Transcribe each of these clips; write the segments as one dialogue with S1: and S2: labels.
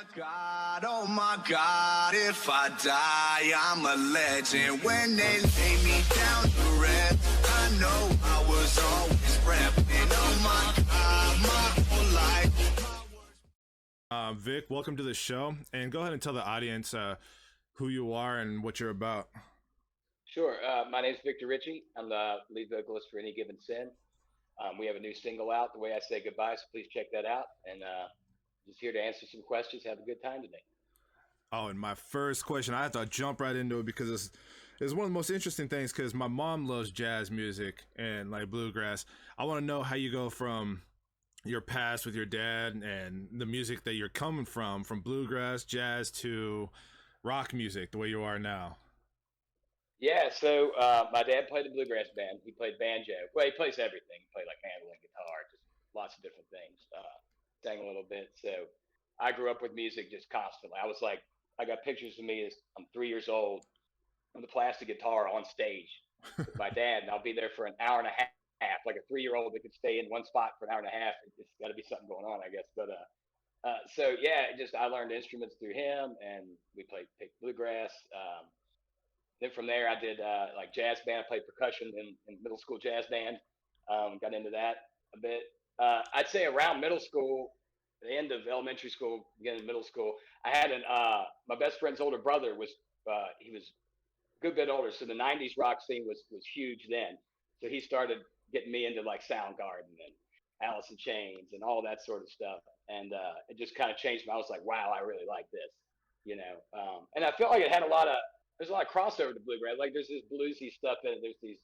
S1: Oh my God, if I die, I'm a legend. When they lay me down to rest, I know I was always repping. Oh my God, my whole life.
S2: Vic, welcome to the show, and go ahead and tell the audience who you are and what you're about.
S3: Sure. My name's Vic Ritchie. I'm the lead vocalist for Any Given Sin. We have a new single out, The Way I Say Goodbye, so please check that out. And just here to answer some questions. Have a good time today.
S2: Oh, and my first question, I have to jump right into it because it's one of the most interesting things because my mom loves jazz music and like bluegrass. I want to know how you go from your past with your dad and the music that you're coming from bluegrass, jazz to rock music, the way you are now.
S3: Yeah, so my dad played the bluegrass band. He played banjo. Well, he plays everything. He played like mandolin, guitar, just lots of different things. Sang a little bit. So I grew up with music just constantly. I got pictures of me as I'm 3 years old with a plastic guitar on stage with my dad, and I'll be there for an hour and a half, like a 3-year-old that could stay in one spot for an hour and a half. It's got to be something going on, I guess. But so yeah, I learned instruments through him, and we picked bluegrass. Then from there, I did like jazz band. I played percussion in middle school jazz band. Got into that a bit. I'd say around middle school, the end of elementary school, beginning of middle school, I had my best friend's older brother he was a good bit older, so the '90s rock scene was huge then. So he started getting me into like Soundgarden and Alice in Chains and all that sort of stuff, and it just kind of changed me. I was like, wow, I really like this, and I felt like there's a lot of crossover to bluegrass. Like there's this bluesy stuff in it. There's these,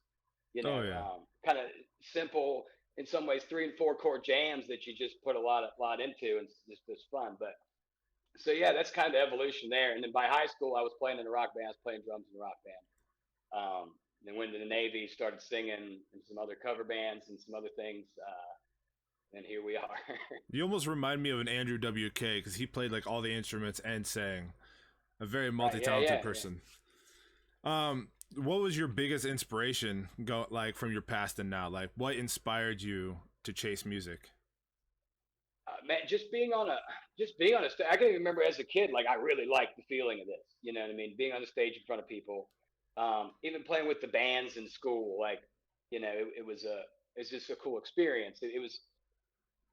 S3: kind of simple, in some ways, 3 and 4 chord jams that you just put a lot into, and it's just fun. But so yeah, that's kind of the evolution there. And then by high school, I was playing in a rock band. I was playing drums in a rock band. Then went to the Navy, started singing in some other cover bands and some other things. And here we are.
S2: You almost remind me of an Andrew WK because he played like all the instruments and sang. A very multi-talented person. Yeah. What was your biggest inspiration from your past and now? Like what inspired you to chase music?
S3: Man, just being on a stage. I can even remember as a kid, like I really liked the feeling of this. You know what I mean? Being on the stage in front of people, even playing with the bands in school. Like, it's just a cool experience. It was,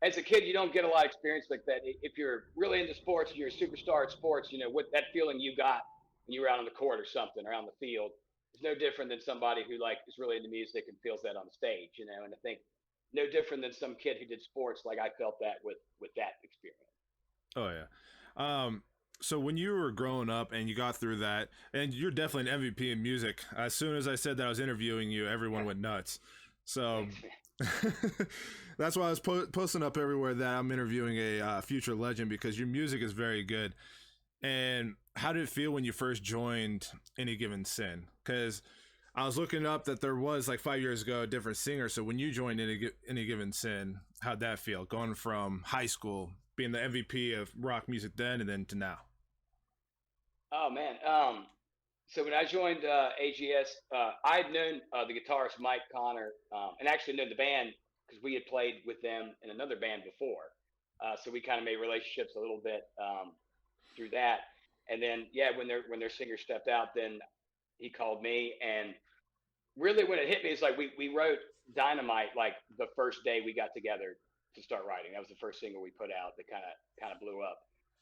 S3: as a kid, you don't get a lot of experience like that. If you're really into sports and you're a superstar at sports, what that feeling you got when you were out on the court or something, or on the field, is no different than somebody who like is really into music and feels that on the stage. And I think no different than some kid who did sports. Like I felt that with that experience.
S2: Oh yeah. So when you were growing up and you got through that, and you're definitely an MVP in music. As soon as I said that I was interviewing you, everyone went nuts. So that's why I was posting up everywhere that I'm interviewing a future legend, because your music is very good. And how did it feel when you first joined Any Given Sin? Because I was looking up that there was like 5 years ago a different singer. So when you joined Any Given Sin, how'd that feel going from high school, being the MVP of rock music then and then to now?
S3: Oh man. So when I joined AGS, I'd known the guitarist Mike Connor, and actually known the band because we had played with them in another band before. So we kind of made relationships a little bit through that. And then when their singer stepped out, then he called me, and really when it hit me, it's like we wrote Dynamite like the first day we got together to start writing. That was the first single we put out that kind of blew up.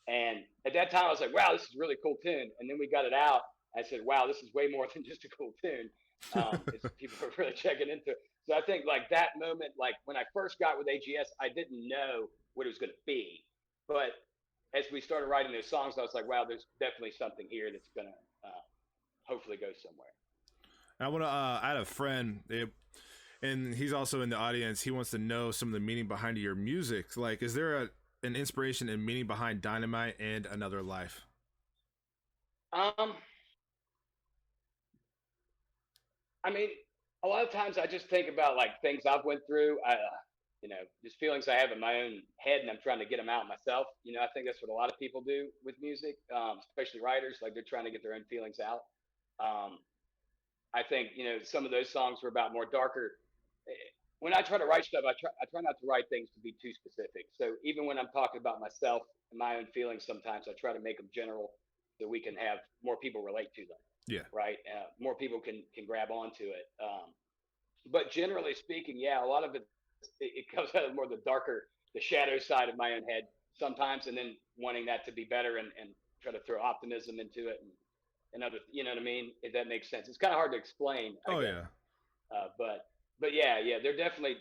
S3: And at that time I was like, wow, this is a really cool tune. And then we got it out. I said, wow, this is way more than just a cool tune. People were really checking into it. So I think like that moment, like when I first got with AGS, I didn't know what it was going to be. But as we started writing those songs, I was like, wow, there's definitely something here that's going to hopefully go somewhere.
S2: I want to I had a friend, and he's also in the audience. He wants to know some of the meaning behind your music. Like, is there an inspiration and meaning behind Dynamite and Another Life?
S3: I mean, a lot of times I just think about like things I've went through. Just feelings I have in my own head, and I'm trying to get them out myself. I think that's what a lot of people do with music, especially writers. Like they're trying to get their own feelings out. I think some of those songs were about more darker. when I try to write stuff, I try not to write things to be too specific. So even when I'm talking about myself and my own feelings, sometimes I try to make them general so we can have more people relate to them.
S2: Yeah.
S3: Right, more people can grab onto it. But generally speaking, yeah, a lot of it comes out of more the darker, the shadow side of my own head sometimes, and then wanting that to be better and try to throw optimism into it and other, you know what I mean? If that makes sense, it's kind of hard to explain, I
S2: Oh
S3: guess.
S2: yeah.
S3: But yeah, they're definitely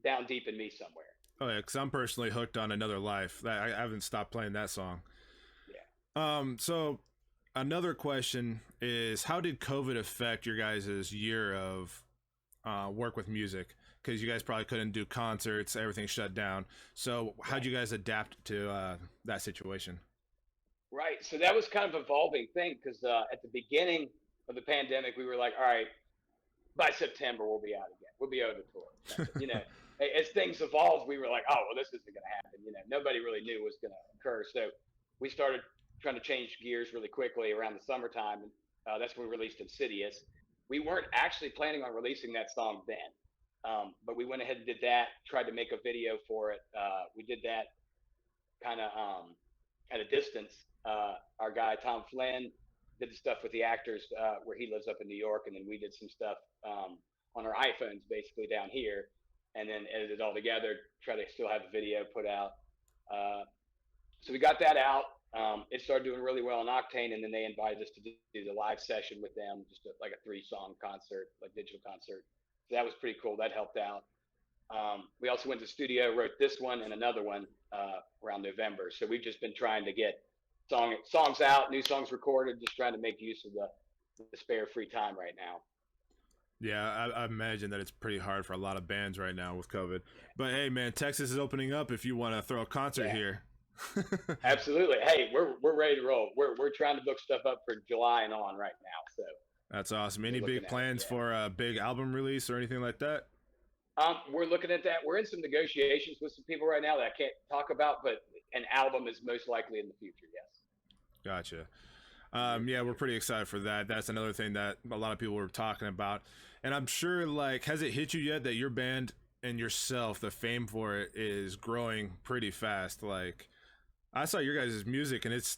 S3: down deep in me somewhere.
S2: Oh yeah, because I'm personally hooked on Another Life. I haven't stopped playing that song.
S3: Yeah.
S2: So another question is, how did COVID affect your guys' year of work with music? Because you guys probably couldn't do concerts, everything shut down. So how'd you guys adapt to that situation?
S3: Right. So that was kind of an evolving thing because at the beginning of the pandemic, we were like, all right, by September we'll be out again. We'll be over the tour. You know, as things evolved, we were like, oh well, this isn't going to happen. You know, nobody really knew what was going to occur. So we started trying to change gears really quickly around the summertime, and that's when we released Insidious. We weren't actually planning on releasing that song then, but we went ahead and did that. Tried to make a video for it. We did that kind of at a distance. Our guy Tom Flynn did the stuff with the actors where he lives up in New York, and then we did some stuff on our iPhones basically down here, and then edited it all together. Try to still have the video put out. So we got that out. It started doing really well on Octane, and then they invited us to do the live session with them, just like a 3-song concert, like digital concert. So that was pretty cool. That helped out. We also went to the studio, wrote this one and another one around November. So we've just been trying to get songs out, new songs recorded, just trying to make use of the spare free time right now.
S2: Yeah, I imagine that it's pretty hard for a lot of bands right now with COVID. But hey, man, Texas is opening up if you want to throw a concert here.
S3: Absolutely. Hey, we're ready to roll. We're trying to book stuff up for July and on right now. So
S2: that's awesome. Any big plans for a big album release or anything like that?
S3: We're looking at that. We're in some negotiations with some people right now that I can't talk about, but an album is most likely in the future. Yes.
S2: Gotcha. Yeah, we're pretty excited for that. That's another thing that a lot of people were talking about. And I'm sure, like, has it hit you yet that your band and yourself, the fame for it is growing pretty fast? Like, I saw your guys' music and it's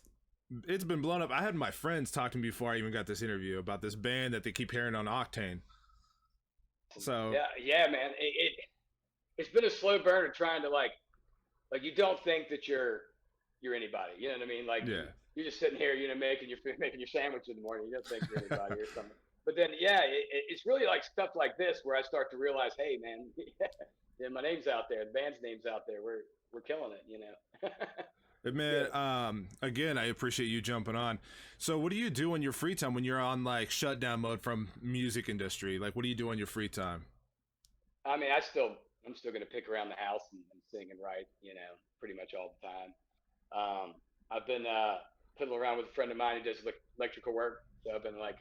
S2: been blown up. I had my friends talk to me before I even got this interview about this band that they keep hearing on Octane. So
S3: yeah, man. It's been a slow burner trying to like you don't think that you're anybody. You know what I mean? Like you're just sitting here, you know, making your sandwich in the morning. You don't think you're anybody or something. But then it's really like stuff like this where I start to realize, hey, man, yeah, my name's out there, the band's name's out there. We're killing it, you know.
S2: Man, again, I appreciate you jumping on. So what do you do in your free time when you're on like shutdown mode from music industry? Like, what do you do in your free time?
S3: I mean, I'm still going to pick around the house and sing and write, you know, pretty much all the time. I've been fiddling around with a friend of mine who does electrical work. So I've been like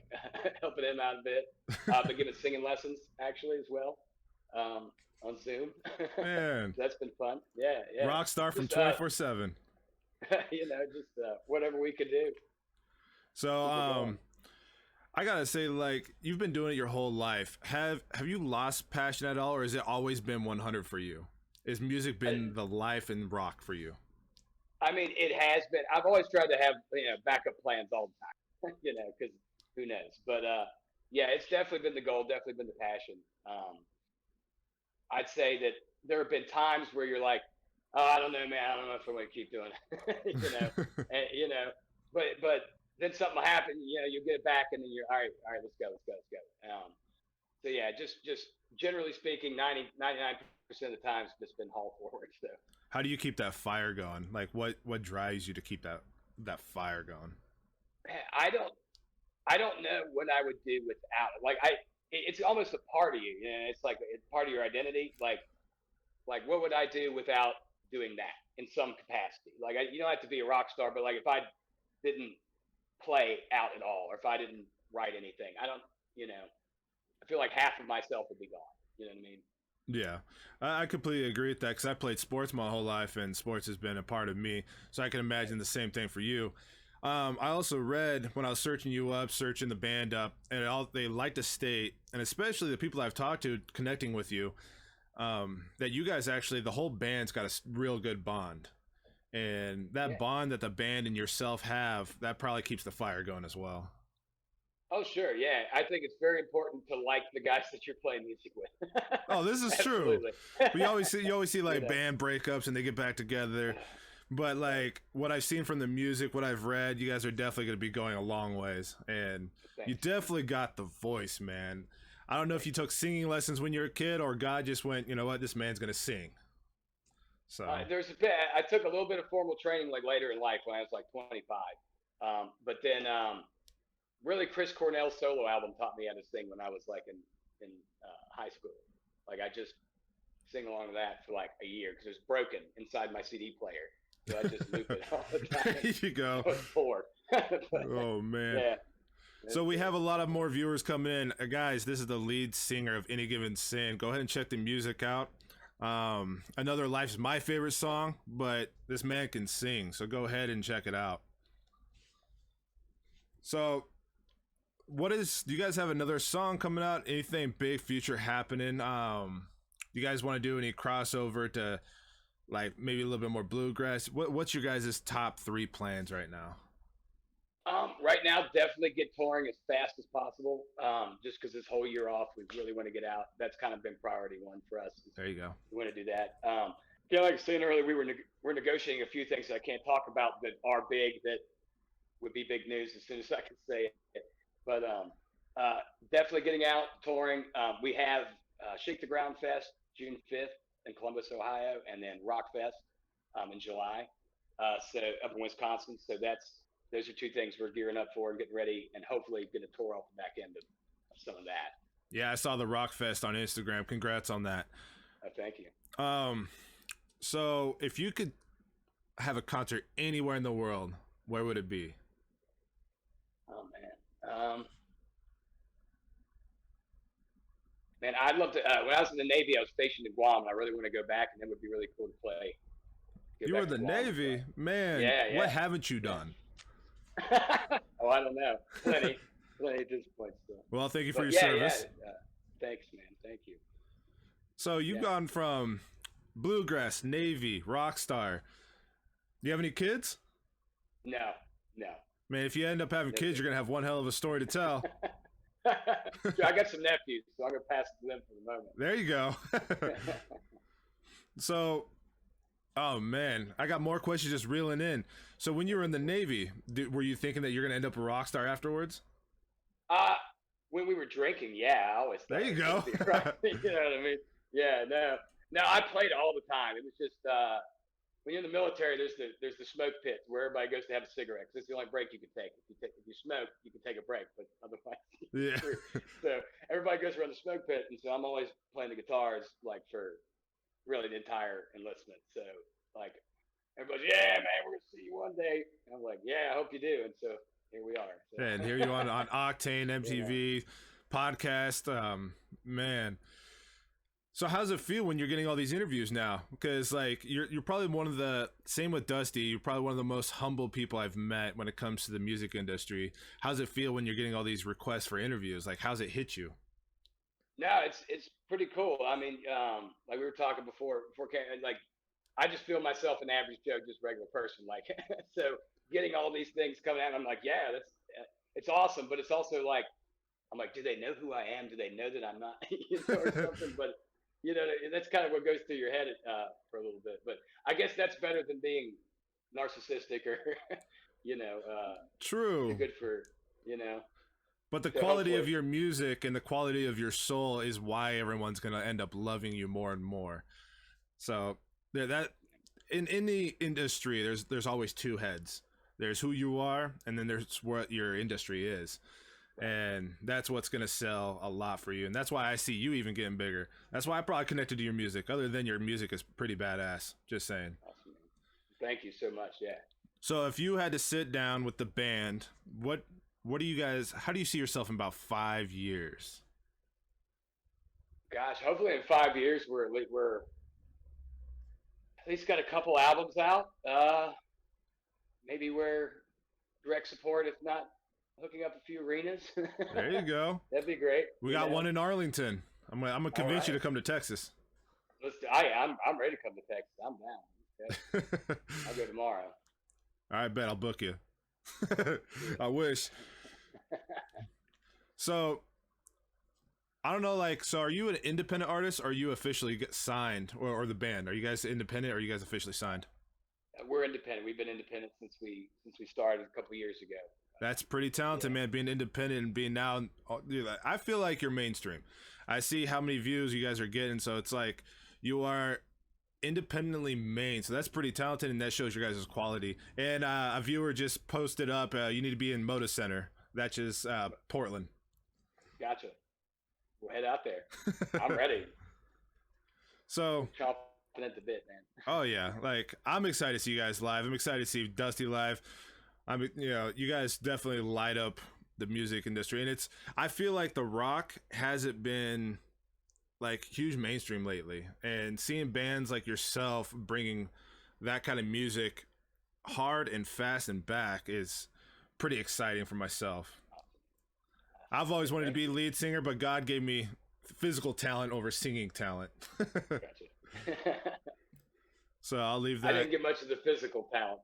S3: helping him out a bit. I've been giving singing lessons actually as well on Zoom.
S2: Man,
S3: so that's been fun. Yeah.
S2: Rock star from 24/7.
S3: You know, just whatever we could do.
S2: So I gotta say, like, you've been doing it your whole life. Have you lost passion at all, or has it always been 100 for you? Has music been the life and rock for you?
S3: I mean, it has been. I've always tried to have backup plans all the time, you know, because who knows. But yeah, it's definitely been the goal, definitely been the passion. I'd say that there have been times where you're like, oh, I don't know, man. I don't know if I'm going to keep doing it, you know, but then something will happen, you know, you'll get it back and then you're, all right, let's go. So yeah, just generally speaking, 99% of the time it's just been haul forward. So
S2: how do you keep that fire going? Like what drives you to keep that fire going?
S3: I don't know what I would do without it. Like it's almost a part of you, you know, it's like it's part of your identity. Like what would I do without doing that in some capacity? Like you don't have to be a rock star, but like if I didn't play out at all, or if I didn't write anything, I don't, you know, I feel like half of myself would be gone. You know what I mean?
S2: Yeah, I completely agree with that because I played sports my whole life and sports has been a part of me. So I can imagine the same thing for you. I also read when I was searching you up, searching the band up, and they like to state, and especially the people I've talked to connecting with you, that you guys actually, the whole band's got a real good bond. And that bond that the band and yourself have, that probably keeps the fire going as well.
S3: Oh, sure. Yeah. I think it's very important to like the guys that you're playing music with.
S2: Oh, this is true. You always see like band breakups and they get back together. But like what I've seen from the music, what I've read, you guys are definitely going to be going a long ways. And you definitely got the voice, man. I don't know if you took singing lessons when you were a kid or God just went, you know what, this man's going to sing. So
S3: there's a bit. I took a little bit of formal training like later in life when I was like 25. But then really Chris Cornell's solo album taught me how to sing when I was like in high school. Like I just sing along to that for like a year because it was broken inside my CD player. So I just loop it all the time.
S2: There you go.
S3: I was poor.
S2: Oh man.
S3: Yeah.
S2: So we have a lot of more viewers coming in. Guys, this is the lead singer of Any Given Sin. Go ahead and check the music out. Another Life's my favorite song, but this man can sing, so go ahead and check it out. So do you guys have another song coming out? Anything big future happening? You guys want to do any crossover to like maybe a little bit more bluegrass? What's your guys' top 3 plans right now?
S3: Right now, definitely get touring as fast as possible. Just because this whole year off, we really want to get out. That's kind of been priority 1 for us.
S2: There you go.
S3: We want to do that. Like I was saying earlier, we're negotiating a few things that I can't talk about that are big, that would be big news as soon as I can say it. But definitely getting out, touring. We have Shake the Ground Fest June 5th in Columbus, Ohio, and then Rock Fest in July. So up in Wisconsin. So those are 2 things we're gearing up for and getting ready, and hopefully get a tour off the back end of some of that.
S2: Yeah, I saw the Rock Fest on Instagram. Congrats on that.
S3: Thank you.
S2: So if you could have a concert anywhere in the world, where would it be?
S3: Oh man. Man, I'd love to. When I was in the Navy, I was stationed in Guam, and I really want to go back, and it would be really cool to play.
S2: You were the Navy, man. Yeah. What haven't you done?
S3: Oh, I don't know. Plenty at this point still.
S2: Well, thank you for your service.
S3: Yeah. Thanks, man. Thank you.
S2: So you've gone from bluegrass, Navy, rock star. Do you have any kids?
S3: No.
S2: Man, if you end up having kids, you're gonna have one hell of a story to tell.
S3: I got some nephews, so I'm gonna pass it to them for the moment.
S2: There you go. So, oh man, I got more questions just reeling in. So when you were in the Navy, were you thinking that you're gonna end up a rock star afterwards?
S3: When we were drinking, yeah, I always thought.
S2: There you go.
S3: Right. You know what I mean? Yeah, no, I played all the time. It was just when you're in the military, there's the smoke pit where everybody goes to have a cigarette. 'Cause it's the only break you can take. If you smoke, you can take a break, but otherwise,
S2: yeah.
S3: So everybody goes around the smoke pit, and so I'm always playing the guitars like for really the entire enlistment. So like everybody's, yeah, man, we're gonna see you one day. And I'm like, yeah, I hope you do. And so here we are. So.
S2: And here you are on Octane MTV podcast, man. So how does it feel when you're getting all these interviews now? Because like you're probably one of the, same with Dusty, you're probably one of the most humble people I've met when it comes to the music industry. How does it feel when you're getting all these requests for interviews? Like how's it hit you?
S3: No, it's pretty cool. I mean, like we were talking before, like I just feel myself an average Joe, just regular person. Like so, getting all these things coming out, I'm like, yeah, it's awesome. But it's also like, I'm like, do they know who I am? Do they know that I'm not, or something? But that's kind of what goes through your head for a little bit. But I guess that's better than being narcissistic or,
S2: true.
S3: Good for,
S2: But the quality of your music and the quality of your soul is why everyone's going to end up loving you more and more. So that in the industry, there's always 2 heads. There's who you are, and then there's what your industry is. And that's what's going to sell a lot for you. And that's why I see you even getting bigger. That's why I probably connected to your music. Other than your music is pretty badass. Just saying.
S3: Awesome. Thank you so much. Yeah.
S2: So if you had to sit down with the band, what do you guys, how do you see yourself in about 5 years?
S3: Gosh, hopefully in 5 years, we're at least got a couple albums out. Maybe we're direct support, if not hooking up a few arenas.
S2: There you go.
S3: That'd be great.
S2: We got one in Arlington. I'm gonna convince you to come to Texas.
S3: I'm ready to come to Texas. I'm down. Okay. I'll go tomorrow.
S2: I bet I'll book you. I wish. So I don't know, like, so are you an independent artist, or are you officially signed, or the band? Are you guys independent, or are you guys officially signed?
S3: We're independent. We've been independent since we started a couple years ago.
S2: That's pretty talented, man. Being independent and being now, I feel like you're mainstream. I see how many views you guys are getting, so it's like you are independently main. So that's pretty talented, and that shows your guys' quality. And a viewer just posted up, you need to be in Moda Center. That's just Portland.
S3: Gotcha. We'll head out there. I'm ready.
S2: So
S3: chomping at the bit, man.
S2: Oh yeah, like I'm excited to see you guys live. I'm excited to see Dusty live. You guys definitely light up the music industry, and I feel like the rock hasn't been like huge mainstream lately, and seeing bands like yourself bringing that kind of music hard and fast and back is pretty exciting for myself. I've always wanted to be lead singer, but God gave me physical talent over singing talent.
S3: Gotcha.
S2: So I'll leave that.
S3: I didn't get much of the physical talent.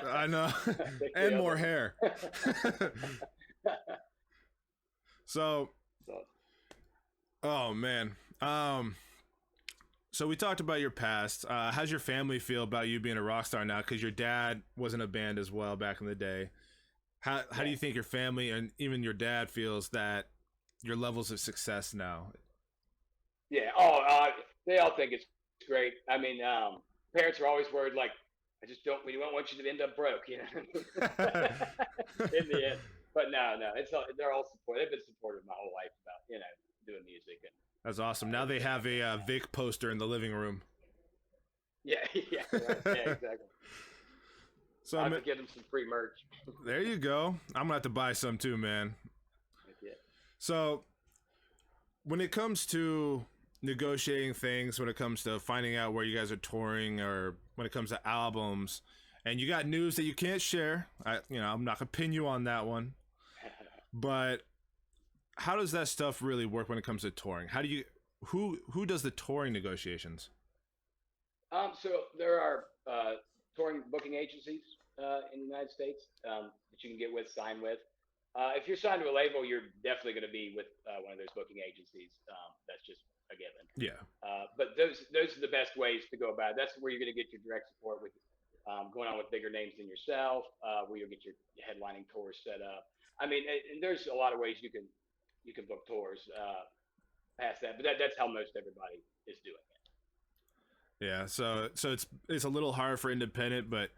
S2: I know. And more hair. So, oh man. So we talked about your past. How's your family feel about you being a rock star now? Because your dad was in a band as well back in the day. How do you think your family and even your dad feels that your levels of success now?
S3: Yeah. They all think it's great. I mean, parents are always worried, like, we don't want you to end up broke, you know. In the end, but no, they're all supportive. They've been supportive my whole life about, doing music. And
S2: that's awesome. Now they have a Vic poster in the living room.
S3: Yeah, exactly.
S2: So
S3: I'm gonna give them some free merch.
S2: There you go. I'm gonna have to buy some too, man.
S3: Yeah.
S2: So when it comes to negotiating things, when it comes to finding out where you guys are touring, or when it comes to albums, and you got news that you can't share, I'm not gonna pin you on that one, but how does that stuff really work when it comes to touring? How do you who does the touring negotiations?
S3: So there are touring booking agencies in the United States that you can get signed with. If you're signed to a label, you're definitely going to be with one of those booking agencies. That's just a given.
S2: Yeah.
S3: But those are the best ways to go about it. That's where you're going to get your direct support with going on with bigger names than yourself, where you'll get your headlining tours set up. I mean, and there's a lot of ways you can book tours past that, but that's how most everybody is doing it. Yeah,
S2: so it's a little hard for independent, but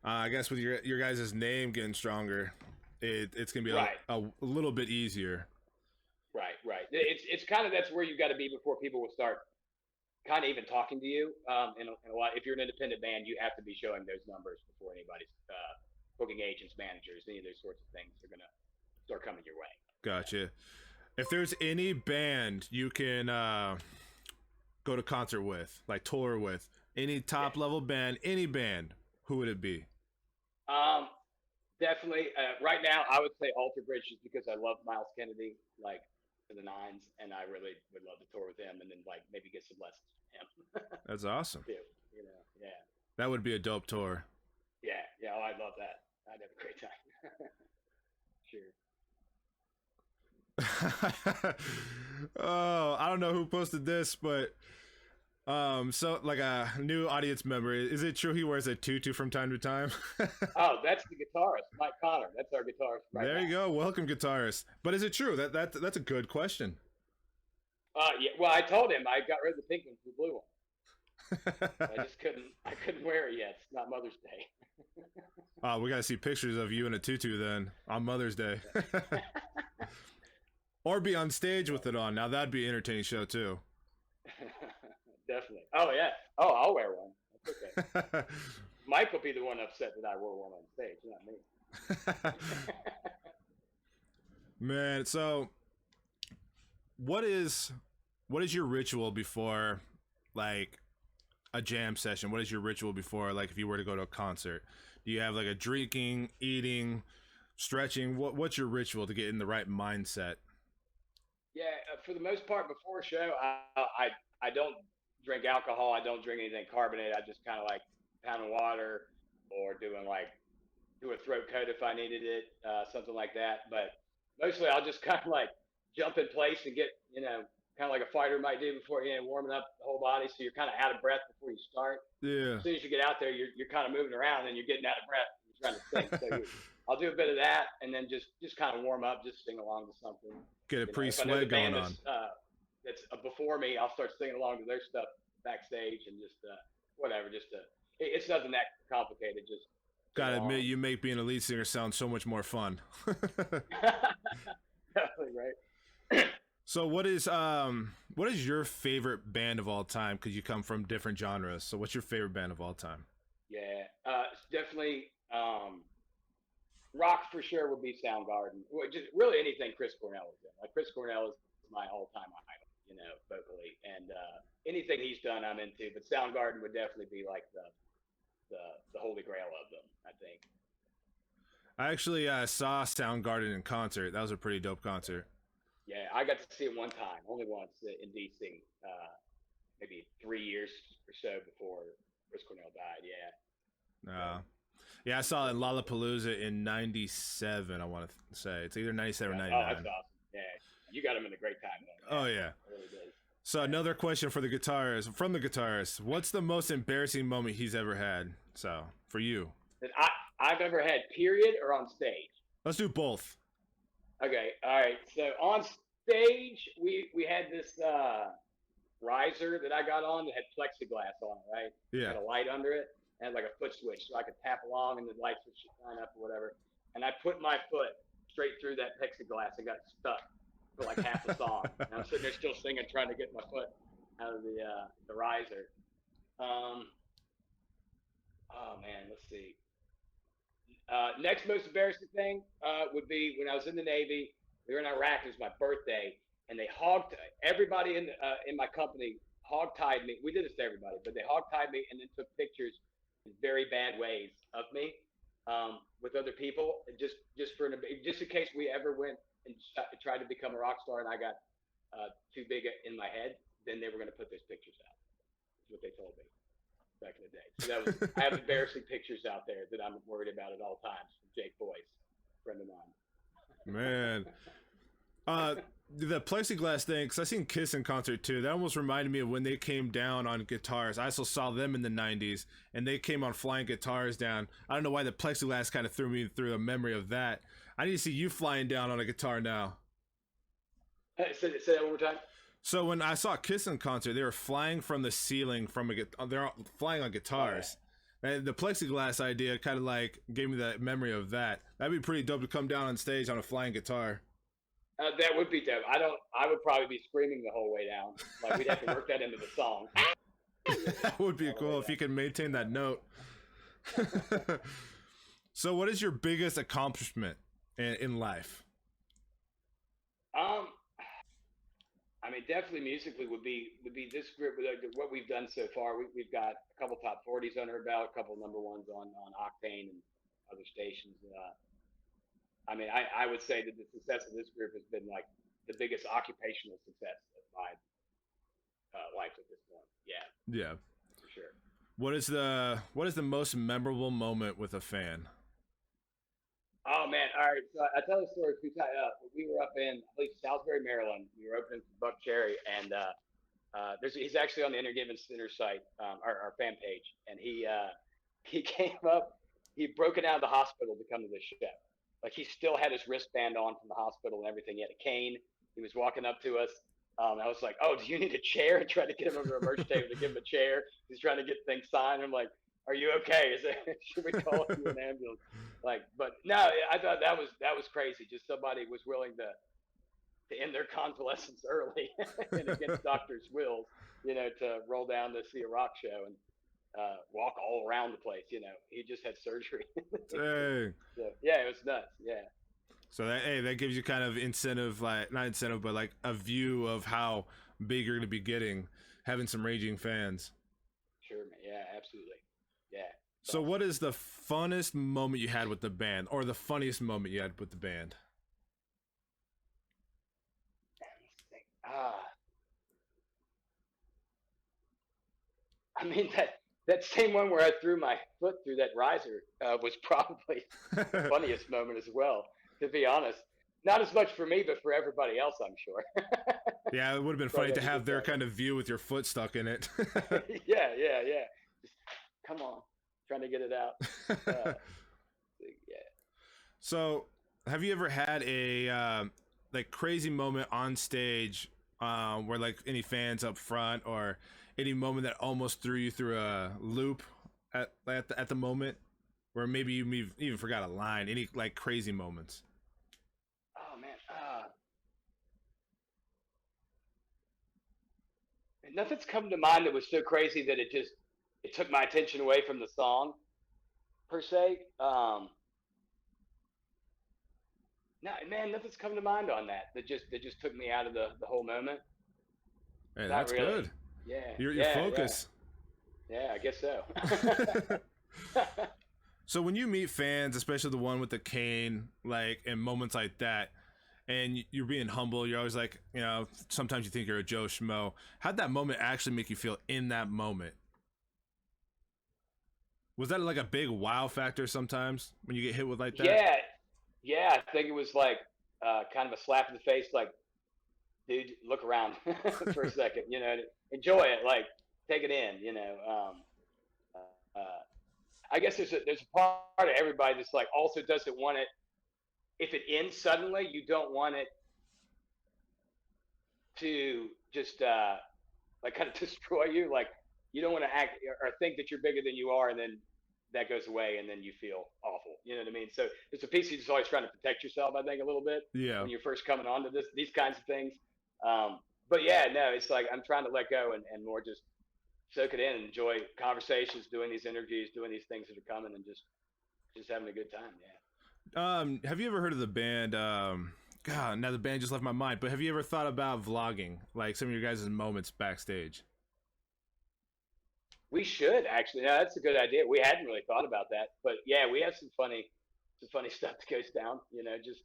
S2: I guess with your guys' name getting stronger, it's gonna be a little bit easier.
S3: Right. It's kind of, that's where you got to be before people will start kind of even talking to you. And a lot, if you're an independent band, you have to be showing those numbers before anybody's booking agents, managers, any of those sorts of things are gonna start coming your way.
S2: Gotcha. If there's any band you can go to concert with, like tour with, any top level band, any band, who would it be?
S3: Definitely. Right now, I would say Alter Bridge, just because I love Miles Kennedy, like to the nines, and I really would love to tour with him, and then like maybe get some lessons from him.
S2: That's awesome.
S3: Too, yeah.
S2: That would be a dope tour.
S3: Yeah. Oh, I'd love that. I'd have a great time. Sure.
S2: Oh, I don't know who posted this, but so like a new audience member, is it true he wears a tutu from time to time?
S3: Oh, that's the guitarist, Mike Connor. That's our guitarist.
S2: There you go. Welcome, guitarist. But is it true? That's a good question.
S3: Yeah. Well, I told him I got rid of the pink one for the blue one. I just couldn't wear it yet. It's not Mother's Day.
S2: Oh, we gotta see pictures of you in a tutu then on Mother's Day. Or be on stage with it on. Now that'd be an entertaining show too.
S3: Definitely. Oh yeah. Oh, I'll wear one. That's okay. Mike will be the one upset that I wore one on stage, not me.
S2: Man, so what is your ritual before like a jam session? What is your ritual before, like, if you were to go to a concert? Do you have like a drinking, eating, stretching? What's your ritual to get in the right mindset?
S3: Yeah, for the most part, before a show, I don't drink alcohol. I don't drink anything carbonated. I just kind of like pounding water or doing like do a throat coat if I needed it, something like that. But mostly I'll just kind of like jump in place and get, kind of like a fighter might do before, warming up the whole body. So you're kind of out of breath before you start.
S2: Yeah.
S3: As soon as you get out there, you're kind of moving around and you're getting out of breath. You're trying to sing. So I'll do a bit of that and then just kind of warm up, just sing along to something.
S2: Get a pre-sweat going on.
S3: That's before me, I'll start singing along to their stuff backstage and just whatever. It's nothing that complicated. Just
S2: gotta admit, you make being a lead singer sound so much more fun.
S3: Definitely right.
S2: So what is your favorite band of all time? Because you come from different genres. So what's your favorite band of all time?
S3: Yeah, it's definitely rock for sure would be Soundgarden. Just really anything Chris Cornell is in. Like Chris Cornell is my all-time idol, vocally, and anything he's done I'm into. But Soundgarden would definitely be like the holy grail of them, I think.
S2: I actually saw Soundgarden in concert. That was a pretty dope concert.
S3: Yeah, I got to see him one time, only once in DC, maybe 3 years or so before Chris Cornell died. Yeah.
S2: Yeah, I saw it in Lollapalooza in '97. I want to say it's either '97 or '99.
S3: Oh, that's awesome. Yeah, you got him in a great time. Though.
S2: Oh yeah.
S3: Really did.
S2: So another question for the guitarist, from the guitarist. What's the most embarrassing moment he's ever had? So for you,
S3: that I've ever had, period, or on stage.
S2: Let's do both.
S3: Okay, all right. So on stage, we had this riser that I got on that had plexiglass on it, right?
S2: Yeah.
S3: Had a light under it and had like a foot switch, so I could tap along and the lights would shine up or whatever. And I put my foot straight through that plexiglass and got stuck for like half the song. And I'm sitting there still singing, trying to get my foot out of the riser. Oh man, let's see. Next most embarrassing thing would be when I was in the Navy. We were in Iraq. It was my birthday, and they everybody in my company hog-tied me. We did this to everybody, but they hog-tied me and then took pictures in very bad ways of me with other people, just in case we ever went and tried to become a rock star and I got too big in my head. Then they were going to put those pictures out. That's what they told me back in the day. So that was I have embarrassing pictures out there that I'm worried about at all times from Jake Boyce, friend of mine.
S2: Man. The plexiglass thing, because I seen Kiss in concert too. That almost reminded me of when they came down on guitars. I also saw them in the '90s, and they came on flying guitars down. I don't know why the plexiglass kind of threw me through a memory of that. I need to see you flying down on a guitar now.
S3: Say that one more time.
S2: So when I saw Kiss in concert, they were flying from the ceiling they're flying on guitars. Oh, yeah. And the plexiglass idea kind of like gave me that memory of that. That'd be pretty dope to come down on stage on a flying guitar.
S3: That would be dope. I would probably be screaming the whole way down. Like we'd have to work that into the song.
S2: That would be cool if you could maintain that note. So what is your biggest accomplishment in life?
S3: I mean, definitely musically would be this group. What we've done so far, we've got a couple top 40s under our belt, a couple number ones on Octane and other stations. I mean, I would say that the success of this group has been like the biggest occupational success of my life at this point. Yeah.
S2: Yeah.
S3: For sure.
S2: What is the most memorable moment with a fan?
S3: Oh man! All right, so I tell the story. We were up in, I believe, Salisbury, Maryland. We were opening for Buck Cherry, and he's actually on the Intergiven Center site, our fan page, and he came up. He broke it out of the hospital to come to this show. Like he still had his wristband on from the hospital and everything. He had a cane. He was walking up to us. I was like, "Oh, do you need a chair?" And tried to get him over to a merch table to give him a chair. He's trying to get things signed. I'm like, "Are you okay? Should we call you an ambulance?" But no, I thought that was crazy. Just somebody was willing to end their convalescence early and against doctor's wills, to roll down to see a rock show and walk all around the place. He just had surgery.
S2: Dang.
S3: So, yeah, it was nuts. Yeah.
S2: So that gives you kind of incentive, like not incentive, but like a view of how big you're going to be getting, having some raging fans.
S3: Sure, man. Yeah, absolutely. Yeah.
S2: So what is the funnest moment you had with the band, or the funniest moment you had with the band?
S3: I mean that same one where I threw my foot through that riser was probably the funniest moment as well. To be honest, not as much for me, but for everybody else, I'm sure.
S2: Yeah, it would have been funny to have their kind of view with your foot stuck in it.
S3: Yeah. Just come on, trying to get it out. Yeah.
S2: So, have you ever had a like crazy moment on stage where like any fans up front or any moment that almost threw you through a loop at the moment, where maybe you even forgot a line? Any like crazy moments?
S3: Oh man, nothing's come to mind that was so crazy that it took my attention away from the song per se. No, man, nothing's come to mind on that just took me out of the whole moment.
S2: Hey,
S3: Not
S2: that's
S3: really.
S2: good.
S3: Yeah.
S2: Your focus.
S3: Yeah, I guess so.
S2: So when you meet fans, especially the one with the cane, like in moments like that, and you're being humble, you're always like, you know, sometimes you think you're a Joe Schmo. How'd that moment actually make you feel in that moment? Was that like a big wow factor sometimes when you get hit with like that?
S3: Yeah. I think it was like kind of a slap in the face, like, dude, look around for a second, enjoy it, like, take it in, I guess there's a part of everybody that's like also doesn't want it. If it ends suddenly, you don't want it to just like kind of destroy you. Like you don't want to act or think that you're bigger than you are, and then that goes away, and then you feel awful. You know what I mean? So there's a piece of you just always trying to protect yourself. I think a little bit
S2: Yeah.
S3: when you're first coming on to these kinds of things. But yeah, no, it's like I'm trying to let go and more just soak it in, and enjoy conversations, doing these interviews, doing these things that are coming, and just having a good time. Yeah.
S2: Have you ever heard of the band? God, now the band just left my mind. But have you ever thought about vlogging, like some of your guys' moments backstage?
S3: We should actually. No, that's a good idea. We hadn't really thought about that, but yeah, we have some funny stuff that goes down. Just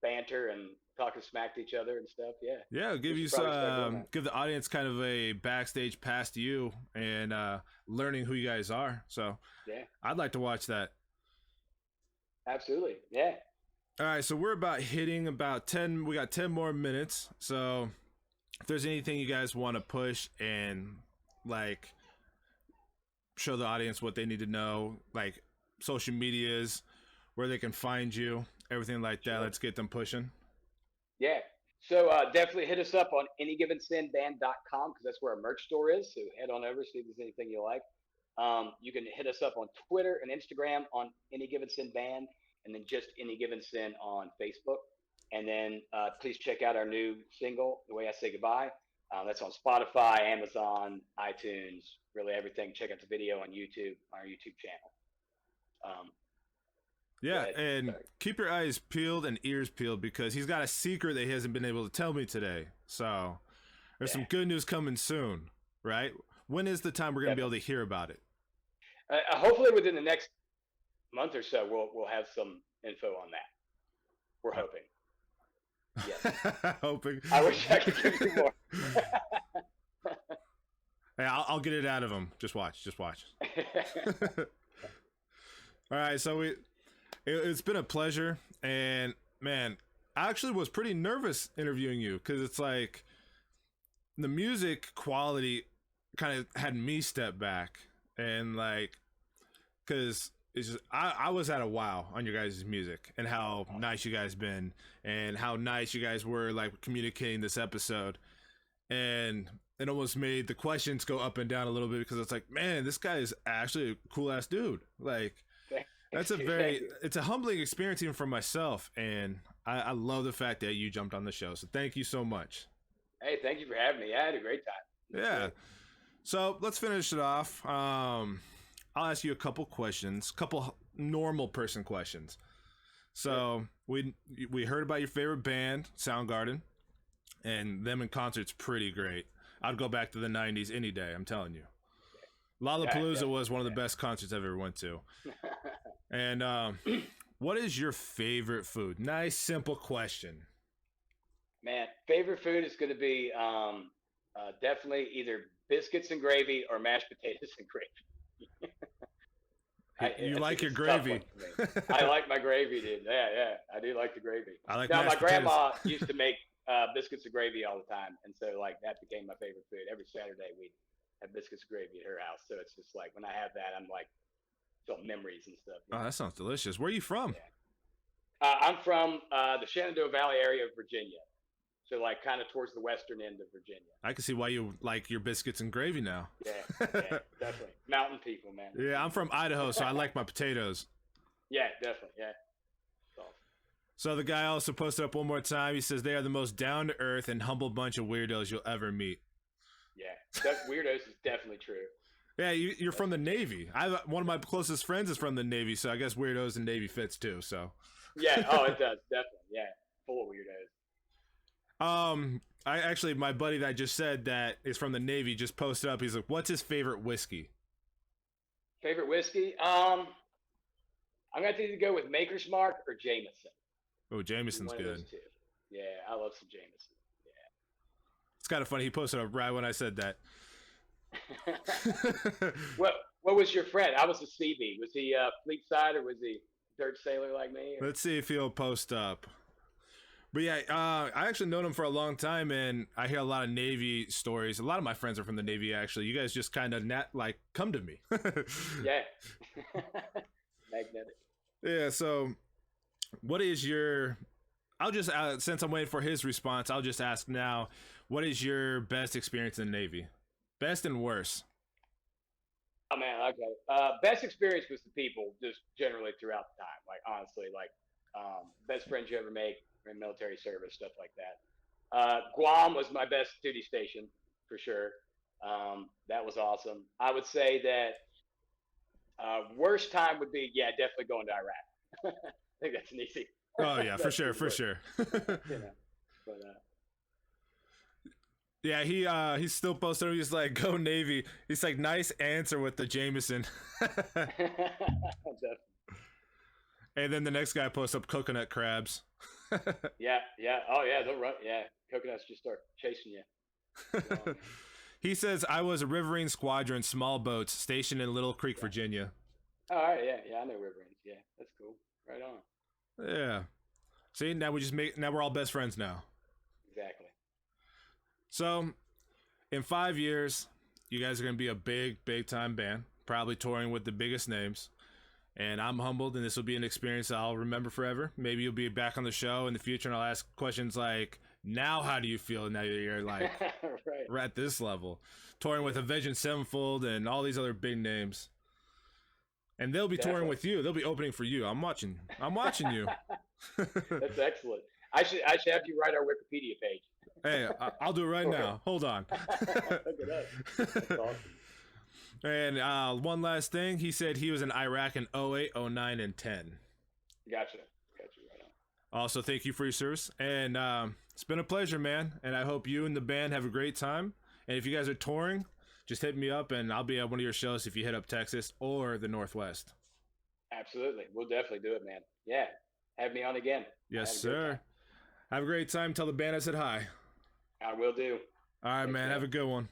S3: banter and talking smack to each other and stuff. Yeah.
S2: Yeah, give
S3: We
S2: you
S3: should probably start doing
S2: some,
S3: that.
S2: give the audience kind of a backstage past you and learning who you guys are. So
S3: Yeah.
S2: I'd like to watch that.
S3: Absolutely. Yeah.
S2: All right, so we're about hitting about 10. We got 10 more minutes. So if there's anything you guys want to push and like show the audience what they need to know, like social medias, where they can find you, everything like that,
S3: Sure.
S2: let's get them pushing.
S3: Yeah. So definitely hit us up on anygivensinband.com because that's where our merch store is. So head on over, see if there's anything you like. You can hit us up on Twitter and Instagram on Any Given Sin Band, and then just Any Given Sin on Facebook. And then please check out our new single, The Way I Say Goodbye. That's on Spotify, Amazon, iTunes, really everything. Check out the video on YouTube, our YouTube channel.
S2: Yeah, and keep your eyes peeled and ears peeled because he's got a secret that he hasn't been able to tell me today. So there's some good news coming soon, right? When is the time we're going to be able to hear about it?
S3: Hopefully within the next month or so, we'll have some info on that. We're hoping. Yes.
S2: Hoping.
S3: I wish I could give you more.
S2: Hey, I'll get it out of him. Just watch. All right, so it's been a pleasure, and man, I actually was pretty nervous interviewing you because it's like the music quality kind of had me step back, and like because it's just I was at a wow on your guys' music and how nice you guys been and how nice you guys were like communicating this episode, and it almost made the questions go up and down a little bit because it's like, man, this guy is actually a cool ass dude. Like that's it's a humbling experience even for myself, and I love the fact that you jumped on the show. So thank you so much.
S3: Hey, thank you for having me. I had a great time.
S2: Yeah. So let's finish it off. I'll ask you a couple questions, couple normal person questions. So we heard about your favorite band, Soundgarden, and them in concert's pretty great. I'd go back to the 90s any day, I'm telling you. Lollapalooza was one of the best concerts I've ever went to. And what is your favorite food? Nice, simple question.
S3: Man, favorite food is going to be Definitely either biscuits and gravy or mashed potatoes and gravy.
S2: You like your
S3: It's a tough one
S2: gravy.
S3: for me. I like my gravy, dude. Yeah, I do like the gravy.
S2: I like
S3: Now, my
S2: mashed potatoes.
S3: grandma used to make biscuits and gravy all the time, and so like that became my favorite food. Every Saturday we'd have biscuits and gravy at her house. So it's just like when I have that, I'm like feel memories and stuff.
S2: Oh, that sounds delicious. Where are you from?
S3: Yeah. I'm from the Shenandoah Valley area of Virginia, so like kind of towards the western end of Virginia.
S2: I can see why you like your biscuits and gravy now.
S3: Yeah, definitely mountain people, man.
S2: Yeah, I'm from Idaho, so I like my potatoes.
S3: Yeah, definitely. Yeah. Awesome.
S2: So the guy also posted up one more time. He says they are the most down to earth and humble bunch of weirdos you'll ever meet.
S3: Yeah, that weirdos is definitely true.
S2: Yeah, you're from the Navy. One of my closest friends is from the Navy, so I guess weirdos and Navy fits too. So.
S3: Yeah. Oh, it does definitely. Yeah, full of weirdos.
S2: I actually, my buddy that I just said that is from the Navy just posted up. He's like, "What's his favorite whiskey?"
S3: Favorite whiskey? I'm gonna have to either go with Maker's Mark or Jameson.
S2: Oh, Jameson's
S3: One of
S2: good.
S3: those two. Yeah, I love some Jameson.
S2: It's kind of funny. He posted up right when I said that.
S3: Yeah. What was your friend? I was a CB. Was he fleet side or was he dirt sailor like me? Or?
S2: Let's see if he'll post up. But yeah, I actually known him for a long time, and I hear a lot of Navy stories. A lot of my friends are from the Navy, actually. You guys just kind of come to me.
S3: Yeah. Magnetic.
S2: Yeah. So, what is your? I'll just since I'm waiting for his response, I'll just ask now. What is your best experience in the Navy? Best and worst.
S3: Oh man, okay. Best experience was the people, just generally throughout the time. Like honestly, like best friends you ever make in military service, stuff like that. Guam was my best duty station for sure. That was awesome. I would say that worst time would be definitely going to Iraq. I think that's an easy.
S2: Oh yeah, for sure, for sure.
S3: You know, but
S2: yeah, he's still posting. He's like, "Go Navy." He's like, "Nice answer with the Jameson."
S3: definitely.
S2: And then the next guy posts up coconut crabs.
S3: Yeah. Oh yeah, they'll run. Yeah, coconuts just start chasing you.
S2: He says, "I was a riverine squadron, small boats, stationed in Little Creek, Virginia."
S3: All right, yeah, I know riverines. Yeah, that's cool. Right on.
S2: Yeah. See, now we're all best friends now.
S3: Exactly.
S2: So, in 5 years, you guys are gonna be a big time band, probably touring with the biggest names. And I'm humbled, and this will be an experience I'll remember forever. Maybe you'll be back on the show in the future, and I'll ask questions like, "Now, how do you feel now that you're like
S3: right.
S2: we're at this level, touring with Avenged Sevenfold and all these other big names?" And they'll be touring with you. They'll be opening for you. I'm watching you.
S3: That's excellent. I should have you write our Wikipedia page.
S2: Hey, I'll do it right now. Hold on.
S3: Look at us. That's awesome.
S2: And one last thing, he said he was in Iraq in 08, 09, and 10.
S3: Gotcha. Right on.
S2: Also, thank you for your service. And it's been a pleasure, man. And I hope you and the band have a great time. And if you guys are touring, just hit me up, and I'll be at one of your shows if you hit up Texas or the Northwest.
S3: Absolutely. We'll definitely do it, man. Yeah. Have me on again.
S2: Yes, sir. Have a great time. Tell the band I said hi.
S3: I will do.
S2: All right,
S3: Thanks,
S2: man. Have a good one.